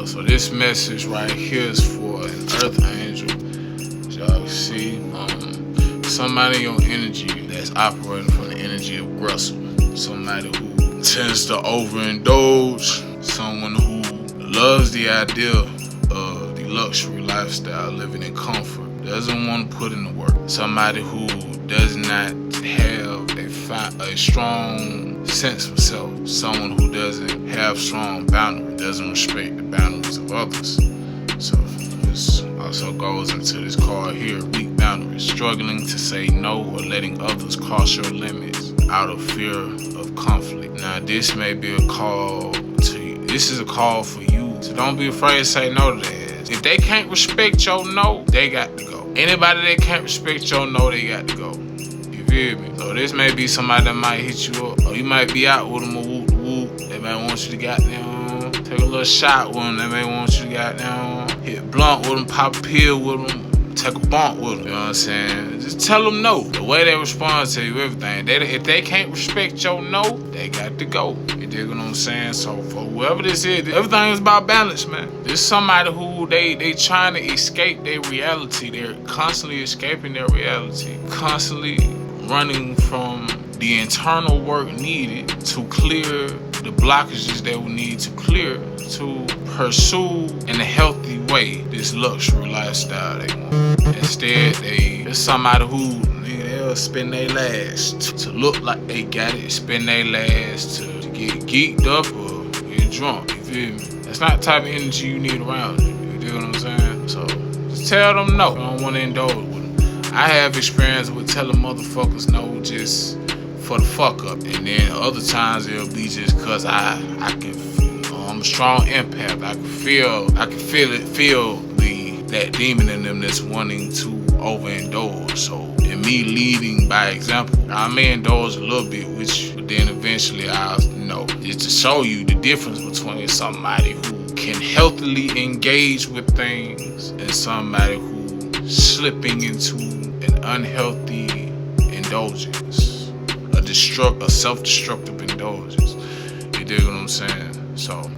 So this message right here is for an earth angel. As y'all can see, somebody in your energy that's operating from the energy of aggressor. Somebody who tends to overindulge. Someone who loves the idea of the luxury lifestyle, living in comfort. Doesn't want to put in the work. Somebody who does not have a strong sense of self. Someone who doesn't have strong boundaries, doesn't respect the boundaries of others. So this also goes into this card here, weak boundaries, struggling to say no or letting others cross your limits out of fear of conflict. Now this may be a call to you. This is a call for you. So don't be afraid to say no to that. If they can't respect your no, they got to go. Anybody that can't respect your no, they got to go. You feel me? So this may be somebody that might hit you up, or you might be out with them or whoop whoop. They might want you to goddamn take a little shot with them. They may want you to goddamn hit blunt with them, pop a pill with them, take a bump with them. You know what I'm saying? Just tell them no. The way they respond to you, everything. If they can't respect your no, they got to go. You dig what I'm saying? So for whoever this is, everything is about balance, man. There's somebody who they trying to escape their reality. They're constantly escaping their reality. Constantly running from the internal work needed to clear the blockages they will need to clear to pursue in a healthy way this luxury lifestyle they want. Instead, there's somebody who they'll spend their last to look like they got it, spend their last to get geeked up or get drunk. You feel me? That's not the type of energy you need around you. You dig what I'm saying? So just tell them no. You don't want to indulge with them. I have experience with telling motherfuckers no just for the fuck up, and then other times it'll be just cause I can, I'm a strong empath. I can feel that demon in them that's wanting to overindulge. So in me leading by example, I may indulge a little bit with you, but then eventually I'll know. Just to show you the difference between somebody who can healthily engage with things and somebody who slipping into an unhealthy indulgence. A self-destructive indulgence. You dig what I'm saying? So,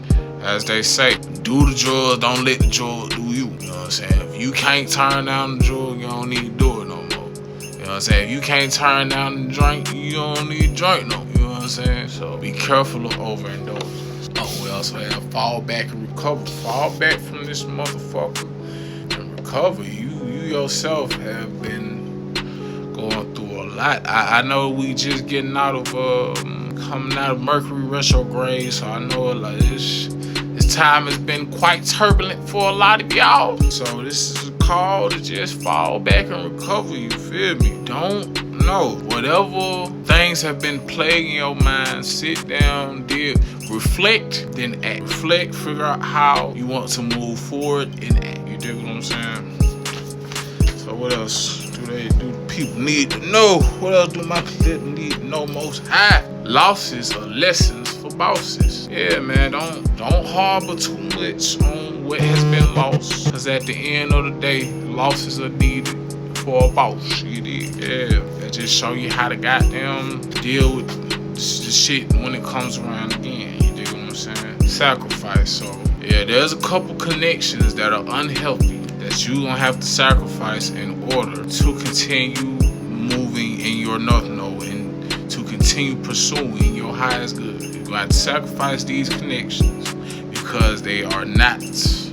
as they say, do the drugs, don't let the drug do you. You know what I'm saying? If you can't turn down the drug, you don't need to do it no more. You know what I'm saying? If you can't turn down the drink, you don't need to drink no more. You know what I'm saying? So, be careful of overindulgence. Oh, we also have fall back and recover. Fall back from this motherfucker and recover. You yourself have been going through a lot. I know we just getting out of coming out of Mercury retrograde, so I know like this time has been quite turbulent for a lot of y'all. So this is a call to just fall back and recover. You feel me? Don't know whatever things have been plaguing your mind. Sit down, reflect, then act. Reflect, figure out how you want to move forward and act. You dig what I'm saying? So what else do people need to know? What else do my people need to know most high? Losses are lessons for bosses. Yeah, man, don't harbor too much on what has been lost. Cause at the end of the day, losses are needed for a boss. You dig? Yeah, that just show you how to goddamn deal with the shit when it comes around again. You dig what I'm saying? Sacrifice. So yeah, there's a couple connections that are unhealthy that you gonna have to sacrifice in order to continue moving in your north node and to continue pursuing your highest good. You're gonna have to sacrifice these connections because they are not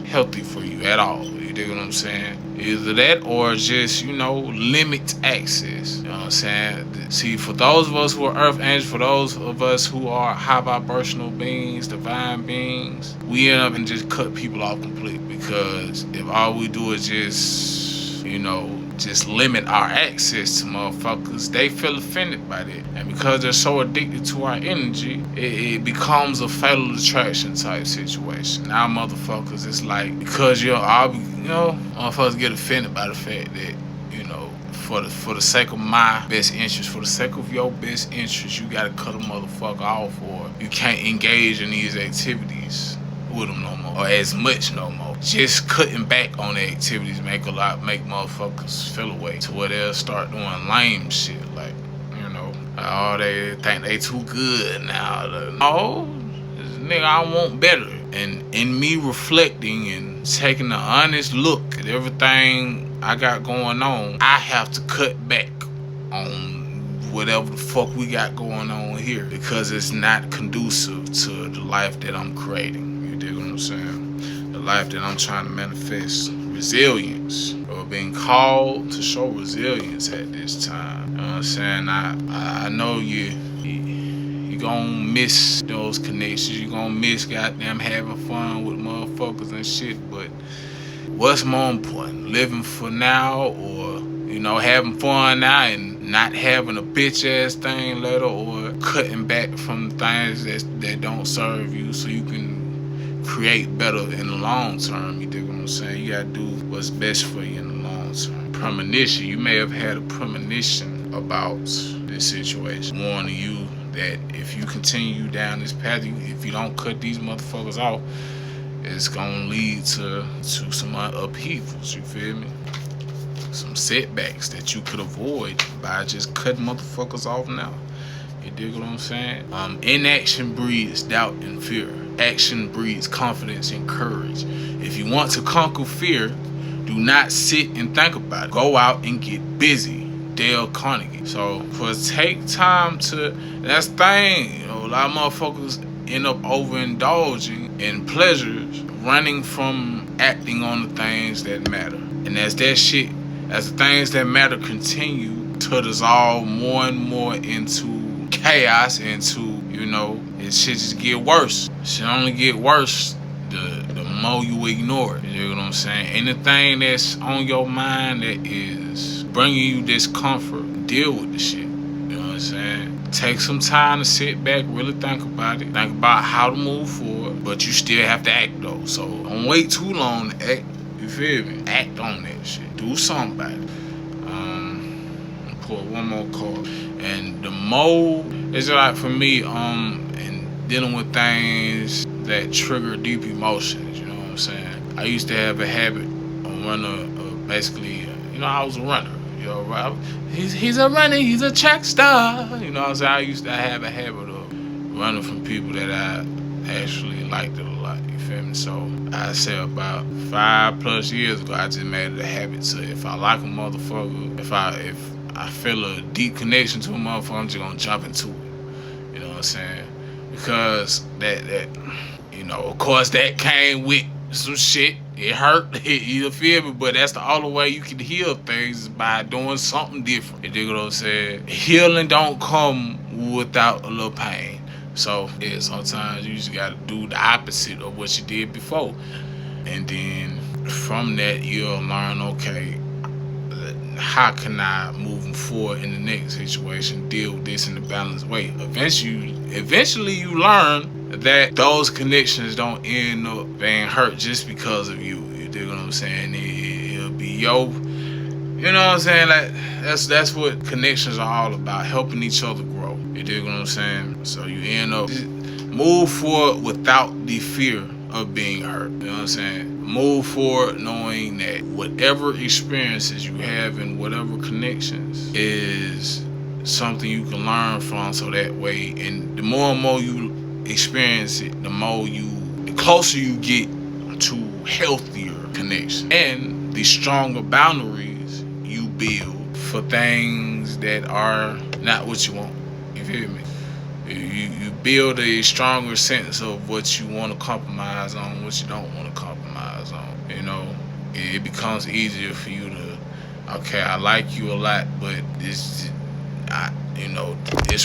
healthy for you at all. You dig what I'm saying? Either that or just, limit access. You know what I'm saying? See, for those of us who are earth angels, for those of us who are high vibrational beings, divine beings, we end up and just cut people off completely. Because if all we do is just limit our access to motherfuckers, they feel offended by that. And because they're so addicted to our energy, it becomes a fatal attraction type situation. Now motherfuckers, it's like, because motherfuckers get offended by the fact that, for the sake of my best interest, for the sake of your best interest, you gotta cut a motherfucker off, or you can't engage in these activities with them no more, or as much no more. Just cutting back on the activities make motherfuckers feel away to where they'll start doing lame shit, like, they think they too good now. No, nigga, I want better. And in me reflecting and taking an honest look at everything I got going on, I have to cut back on whatever the fuck we got going on here, because it's not conducive to the life that I'm creating. You dig what I'm saying? The life that I'm trying to manifest. Resilience, or being called to show resilience at this time. You know what I'm saying? I know you gonna miss those connections. You gonna miss goddamn having fun with motherfuckers and shit. But what's more important, living for now, or having fun now and not having a bitch ass thing later, or cutting back from things that don't serve you so you can create better in the long term? You dig what I'm saying? You gotta do what's best for you in the long term. Premonition. You may have had a premonition about this situation, warning you that if you continue down this path, if you don't cut these motherfuckers off, it's gonna lead to some upheavals. You feel me? Some setbacks that you could avoid by just cutting motherfuckers off now. You dig what I'm saying? Inaction breeds doubt and fear. Action breeds confidence and courage. If you want to conquer fear, do not sit and think about it. Go out and get busy. Dale Carnegie. So, take time to, that's the thing, a lot of motherfuckers end up overindulging in pleasures, running from acting on the things that matter. And as that shit, as the things that matter continue to dissolve more and more into chaos, into, it shit just get worse. Shit only get worse the more you ignore it. You know what I'm saying? Anything that's on your mind that is bringing you discomfort, deal with the shit. You know what I'm saying? Take some time to sit back, really think about it. Think about how to move forward, but you still have to act though. So don't wait too long to act. You feel me? Act on that shit. Do something about it. Pull one more card. And the more, it's like for me, in dealing with things that trigger deep emotions, you know what I'm saying? I used to have a habit of running, basically, I was a runner. Right? He's a runner, he's a track star. You know what I'm saying? I have a habit of running from people that I actually liked it a lot. You feel me? So I say about 5+ years ago, I just made it a habit to, if I like a motherfucker, if I feel a deep connection to a motherfucker, I'm just gonna jump into it. You know what I'm saying? Because that of course that came with some shit. It hurt, you feel me? But that's the only way you can heal things, is by doing something different. You dig what I'm saying? Healing don't come without a little pain. So yeah, sometimes you just gotta do the opposite of what you did before. And then from that you'll learn, okay, how can I, moving forward in the next situation, deal with this in a balanced way? Eventually you learn that those connections don't end up being hurt just because of you. You dig what I'm saying? It'll be you know what I'm saying? Like that's what connections are all about, helping each other grow. You dig what I'm saying? So you end up move forward without the fear of being hurt. You know what I'm saying? Move forward knowing that whatever experiences you have and whatever connections is something you can learn from, so that way, and the more and more you experience it, the closer you get to healthier connections, and the stronger boundaries you build for things that are not what you want. You feel me? You build a stronger sense of what you want to compromise on, what you don't want to compromise on. It becomes easier for you to, okay, I like you a lot, but this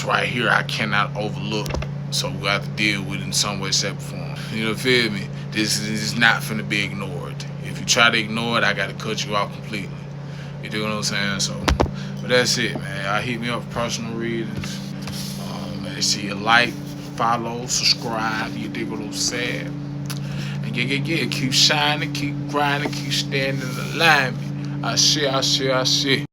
right here I cannot overlook, so we have to deal with it in some way, shape, or form. Feel me? This is not finna be ignored. If you try to ignore it, I gotta cut you out completely. You do what I'm saying? So, but that's it, man. Hit me up for personal readings. Make sure you like, follow, subscribe. You dig what I'm saying? And yeah. Keep shining, keep grinding, keep standing in alignment. I share.